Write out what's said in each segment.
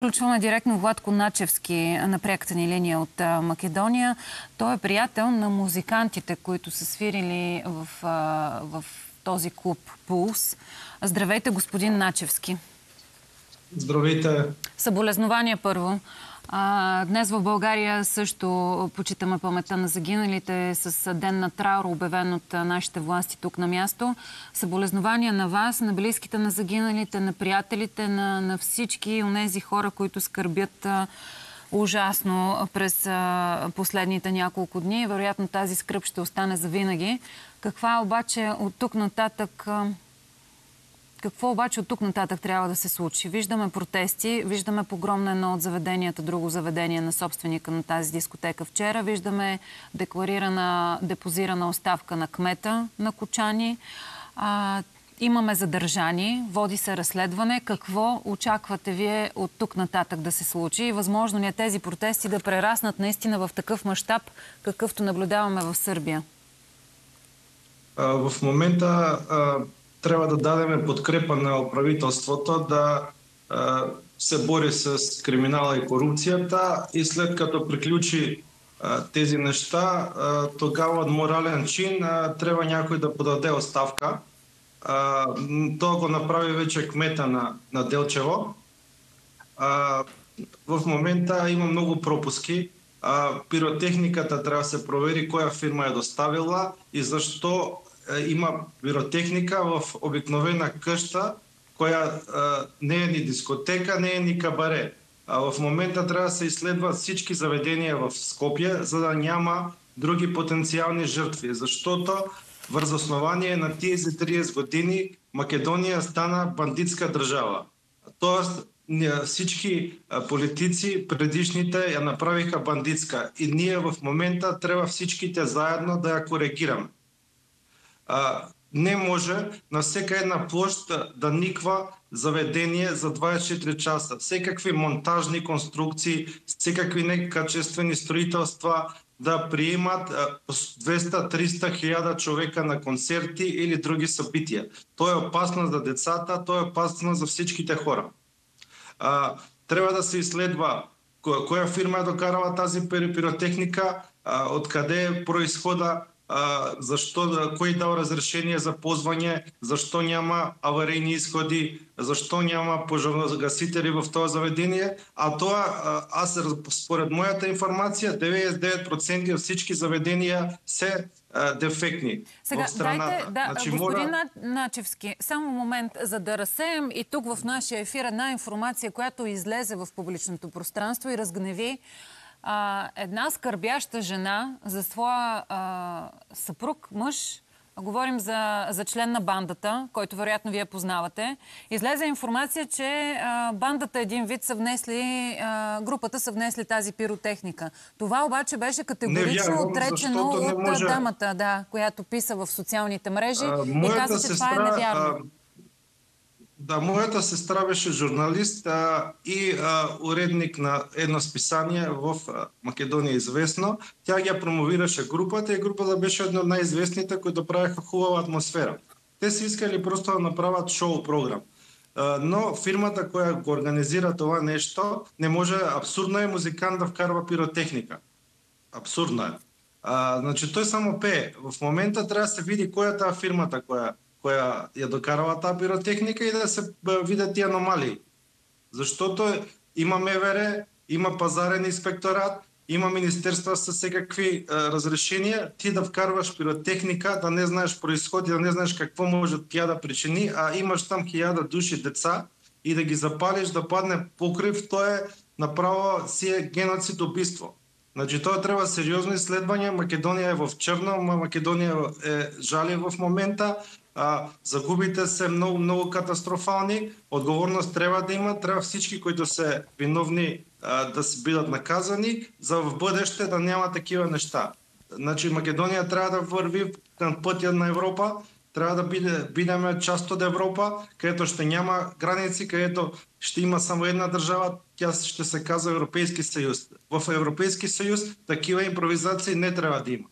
Включваме директно Владко Начевски на пряката ни линия от Македония. Той е приятел на музикантите, които са свирили в този клуб Пулс. Здравейте, господин Начевски. Здравейте. Съболезнования първо. Днес в България също почитаме паметта на загиналите с ден на траур, обявен от нашите власти тук на място. Съболезнования на вас, на близките на загиналите, на приятелите, на всички онези хора, които скърбят ужасно през последните няколко дни. Вероятно тази скръб ще остане завинаги. Какво обаче от тук нататък трябва да се случи? Виждаме протести, виждаме погром на едно от заведенията, друго заведение на собственика на тази дискотека вчера. Виждаме депозирана оставка на кмета на Кочани. Имаме задържани, води се разследване. Какво очаквате вие от тук нататък да се случи? И възможно ли е тези протести да прераснат наистина в такъв мащаб, какъвто наблюдаваме в Сърбия? В момента трябва да дадем подкрепа на правителството да се бори с криминала и корупцията и след като приключи тези неща, тогава от морален чин трябва някой да подаде оставка. То го направи вече кмета на Делчево. В момента има много пропуски. Пиротехниката трябва да се провери коя фирма е доставила и защо има пиротехника в обикновена къща, коя не е ни дискотека, не е ни кабаре. В момента трябва да се изследват всички заведения в Скопие, за да няма други потенциални жертви. Защото въз основание на тези 30 години Македония стана бандитска държава. Тоест всички политици предишните я направиха бандитска. И ние в момента трябва всичките заедно да я коригираме. Не може на всяка една площ да никва заведение за 24 часа. Всекакви монтажни конструкции, всекакви некачествени строителства да приемат 200-300 хиляда човека на концерти или други събития. То е опасно за децата, то е опасно за всичките хора. Трябва да се изследва коя фирма е докарала тази пиротехника, откъде е произхода, кой дал разрешение за ползване, защо няма аварийни изходи, защо няма пожарогасители в това заведение. Според моята информация, 99% от всички заведения са дефектни в страната. Господин Начевски, само момент, за да разсеем и тук в нашия ефир една информация, която излезе в публичното пространство и разгневи една скърбяща жена за своя съпруг, мъж, говорим за член на бандата, който вероятно вие познавате. Излезе информация, че бандата един вид групата са внесли тази пиротехника. Това обаче беше категорично отречено от дамата, която писа в социалните мрежи и каза, че това е невярно. Да, моята сестра беше журналист и уредник на едно списание в Македония известно. Тя ги промовираше групата и групата беше една от най-известните, които правяха хубава атмосфера. Те си искали просто да направят шоу-програм. Но фирмата, която го организира това нещо, не може, абсурдно е музикант да вкарва пиротехника. Абсурдно е. Значи той само пее. В момента трябва да се види коя е тази фирмата, коя я докарала тази пиротехника и да се видят тия аномалии. Защото има МВР, има пазарен инспекторат, има министерства с всякакви разрешения. Ти да вкарваш пиротехника, да не знаеш произход и да не знаеш какво може тя да причини, а имаш там 1000 души деца и да ги запалиш, да падне покрив, то е направо си е геноцид, убийство. Значи това трябва сериозно изследване. Македония е в черно, Македония е жали в момента. Загубите са много, много катастрофални. Отговорност трябва да има. Трябва всички, които са виновни, да си бъдат наказани, за в бъдеще да няма такива неща. Значи Македония трябва да върви към пътя на Европа. Трябва да бидем част от Европа, където ще няма граници, където ще има само една държава, тя ще се казва Европейски съюз. В Европейски съюз такива импровизации не трябва да има.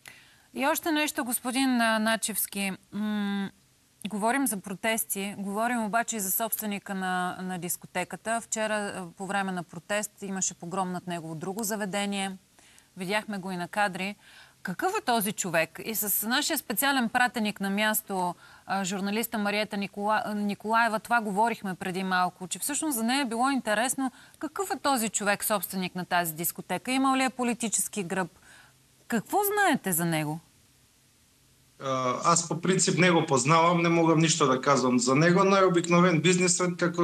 И още нещо, господин Начевски. Говорим за протести, говорим обаче и за собственика на дискотеката. Вчера по време на протест имаше погром над негово друго заведение. Видяхме го и на кадри. Какъв е този човек? И с нашия специален пратеник на място, журналиста Мариета Николаева, това говорихме преди малко, че всъщност за нея е било интересно какъв е този човек, собственик на тази дискотека? Имал ли е политически гръб? Какво знаете за него? Аз по принцип не го познавам, не мога нищо да казвам за него, но е обикновен бизнесмен, како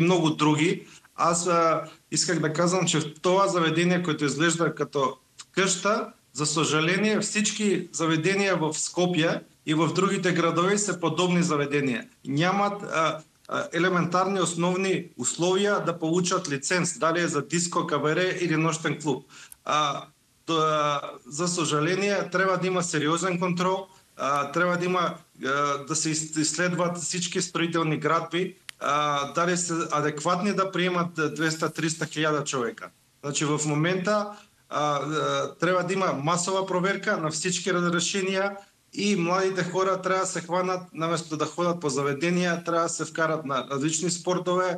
много други. Аз исках да казвам, че в това заведение, което изглежда като къща, за съжаление, всички заведения в Скопие и в другите градове са подобни заведения. Нямат елементарни основни условия да получат лиценз, дали е за диско, кабаре или нощен клуб. За съжаление, трябва да има сериозен контрол, трябва да се изследват всички строителни градби, дали са адекватни да приемат 200-300 хиляда човека. Значи в момента трябва да има масова проверка на всички разрешения и младите хора трябва да се хванат, наместо да ходят по заведения, трябва да се вкарат на различни спортове,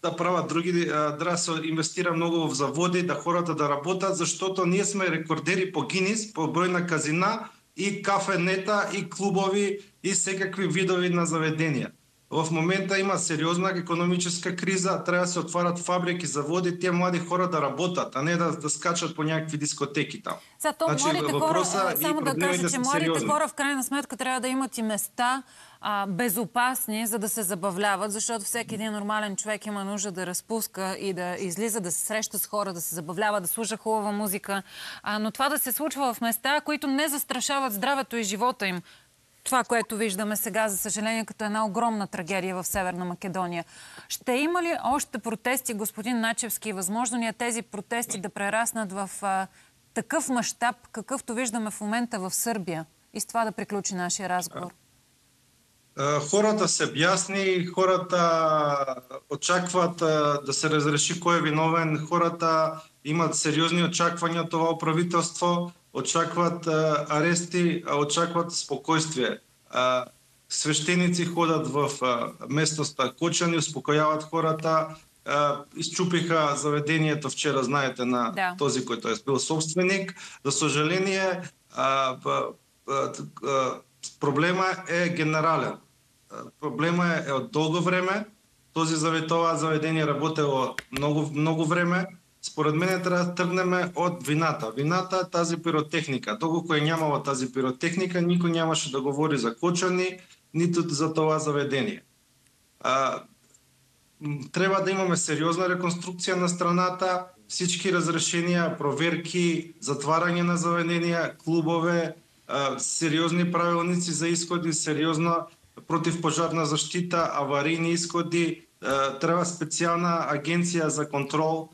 да правят други, да се инвестира много в заводи, да хората да работят, защото ние сме рекордери по Гинис, по брой на казина и кафенета, и клубови, и всякакви видови на заведения. В момента има сериозна икономическа криза, трябва да се отварят фабрики, заводи, те млади хора да работят, а не да скачат по някакви дискотеки там. Значи, младите хора, само да кажа, че младите хора в крайна сметка трябва да имат и места безопасни, за да се забавляват, защото всеки един нормален човек има нужда да разпуска и да излиза, да се среща с хора, да се забавлява, да слуша хубава музика. Но това да се случва в места, които не застрашават здравето и живота им. Това, което виждаме сега, за съжаление, като една огромна трагедия в Северна Македония. Ще има ли още протести, господин Начевски? Възможно ли е тези протести да прераснат в такъв мащаб, какъвто виждаме в момента в Сърбия? И с това да приключи нашия разговор. Хората са бясни, хората очакват да се разреши кой е виновен, хората имат сериозни очаквания от това правителство, очакват арести, очакват спокойствие. Свещеници ходят в местността Кочани, успокояват хората, изчупиха заведението вчера, знаете, на този, който е бил собственик. За съжаление, проблема е генерален. Проблема е от дълго време. Това заведение работело много време. Според мен трябва да тръгнем от вината. Вината е тази пиротехника. Докато е нямала тази пиротехника, никой нямаше да говори за Кочани, нито за това заведение. Трябва да имаме сериозна реконструкция на страната, всички разрешения, проверки, затваряне на заведения, клубове, сериозни правилници за изходи, сериозна противопожарна защита, аварийни изходи. Трябва специална агенция за контрол,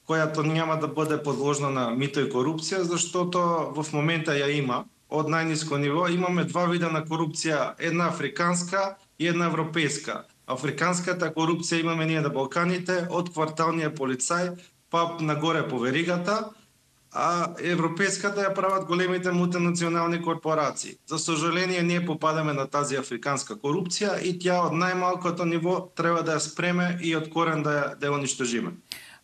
която няма да бъде подложена на мито и корупция, защото в момента я има. От най-ниско ниво имаме два вида на корупция. Една африканска и една европейска. Африканската корупция имаме ние на Балканите, от кварталния полицай, пап нагоре по веригата, а европейската я правят големите мултинационални корпорации. За съжаление, ние попадаме на тази африканска корупция и тя от най-малкото ниво трябва да я спреме и от корен да я унищожиме.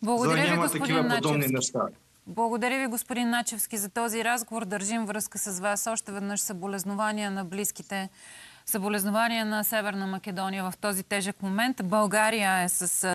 Благодаря ви, господин Начевски. Благодаря ви, господин Начевски, за този разговор. Държим връзка с вас. Още веднъж съболезнования на близките, съболезнования на Северна Македония в този тежък момент. България е с